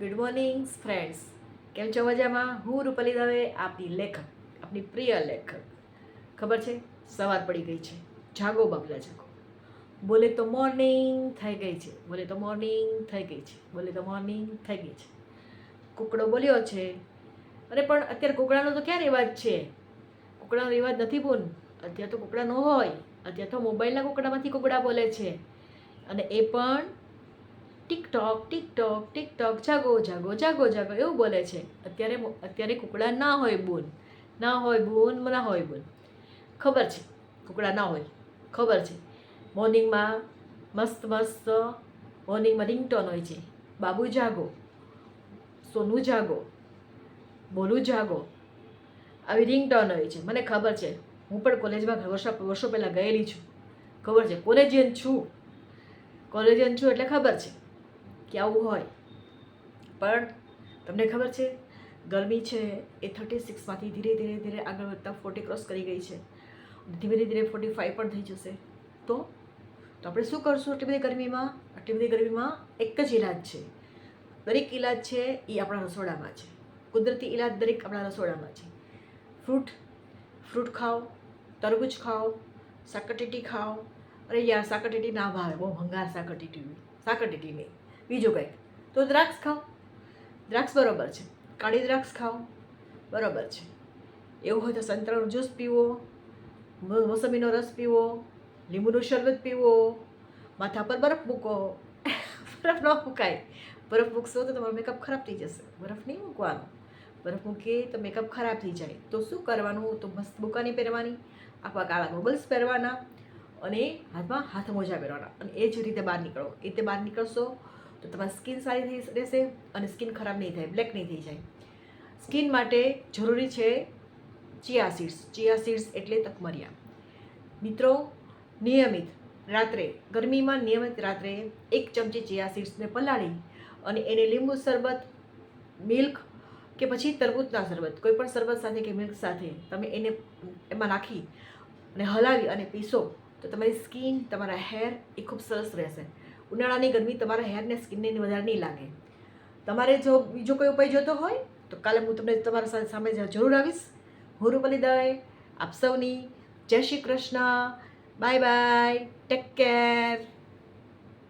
Good morning friends, કેમ છો? મજામાં? હું રૂપલી દવે, આપની લેખક, આપની પ્રિય લેખક. ખબર છે, સવાર પડી ગઈ છે. જાગો બાબલા જાગો. બોલે તો મોર્નિંગ થઈ ગઈ છે, બોલે તો મોર્નિંગ થઈ ગઈ છે, બોલે તો મોર્નિંગ થઈ ગઈ છે. કુકડો બોલ્યો છે. અરે પણ અત્યારે કુકડાનો તો ક્યાં રિવાજ છે? કુકડાનો રિવાજ નથી બોલ. અત્યારે તો કુકડા ન હોય. અત્યારે તો મોબાઈલના કુકડામાંથી કુકડા બોલે છે. અને એ પણ ટિકટોક ટિકટોક ટિકટોક, જાગો જાગો જાગો જાગો એવું બોલે છે. અત્યારે કુકડા ના હોય બોલ, ના હોય બોલ, ના હોય બોલ. ખબર છે કુકડા ના હોય, ખબર છે. મોર્નિંગમાં મસ્ત મસ્ત મોર્નિંગમાં રિંગટોન હોય છે. બાબુ જાગો, સોનું જાગો, બોલું જાગો, આવી રિંગટોન હોય છે. મને ખબર છે, હું પણ કોલેજમાં વર્ષો પહેલાં ગયેલી છું. ખબર છે, કોલેજિયન છું એટલે ખબર છે કે આવું હોય. પણ તમને ખબર છે, ગરમી છે એ 36માંથી ધીરે ધીરે ધીરે આગળ વધતા 40 ક્રોસ કરી ગઈ છે. ધીરે ધીરે 45 પણ થઈ જશે. તો આપણે શું કરશું આટલી બધી ગરમીમાં? આટલી બધી ગરમીમાં એક જ ઈલાજ છે. દરેક ઈલાજ છે એ આપણા રસોડામાં છે. કુદરતી ઈલાજ દરેક આપણા રસોડામાં છે. ફ્રૂટ ખાઓ, તરબૂચ ખાઓ, સાકરટેટી ખાઓ. અરે યાર, સાકરટેટી ના ભાવે, બહુ ભંગાર સાકરટેટી નહીં, બીજું કંઈક. તો દ્રાક્ષ ખાઓ, દ્રાક્ષ બરોબર છે. કાળી દ્રાક્ષ ખાઓ, બરોબર છે. એવું હોય તો સંતરાનું જ્યુસ પીવો, મોસંબીનો રસ પીવો, લીંબુનું શરબત પીવો, માથા પર બરફ મૂકો. બરફ ન મૂકાય. બરફ મૂકશો તો તમારો મેકઅપ ખરાબ થઈ જશે. બરફ નહીં મૂકવાનો. બરફ મૂકીએ તો મેકઅપ ખરાબ થઈ જાય. તો શું કરવાનું? તો મસ્ત બુકાની પહેરવાની, આખા કાળા ગોગલ્સ પહેરવાના અને હાથમાં હાથ મોજા પહેરવાના. અને એ જ રીતે બહાર નીકળો. એ રીતે બહાર નીકળશો તો તમારી સ્કિન સારી રહેશે અને સ્કિન ખરાબ નહીં થાય, બ્લેક નહીં થઈ જાય. સ્કિન માટે જરૂરી છે ચિયા સીડ્સ. ચિયા સીડ્સ એટલે તકમરિયા. મિત્રો, નિયમિત રાત્રે, ગરમીમાં નિયમિત રાત્રે 1 ચમચી ચિયા સીડ્સને પલાળી અને એને લીંબુ શરબત, મિલ્ક કે પછી તરબૂચના શરબત, કોઈ પણ શરબત સાથે કે મિલ્ક સાથે તમે એને એમાં નાખી અને હલાવી અને પીશો તો તમારી સ્કિન, તમારા હેર એ ખૂબ સરસ રહેશે. ઉનાળાની ગરમી તમારા હેરને, સ્કિનને વધારે નહીં લાગે. તમારે જો બીજો કોઈ ઉપાય જોતો હોય તો કાલે હું તમને તમારા સામે જરૂર આવીશ. હું રૂપલી દવે, આપ સૌની જય Shri Krishna. Bye bye, take care.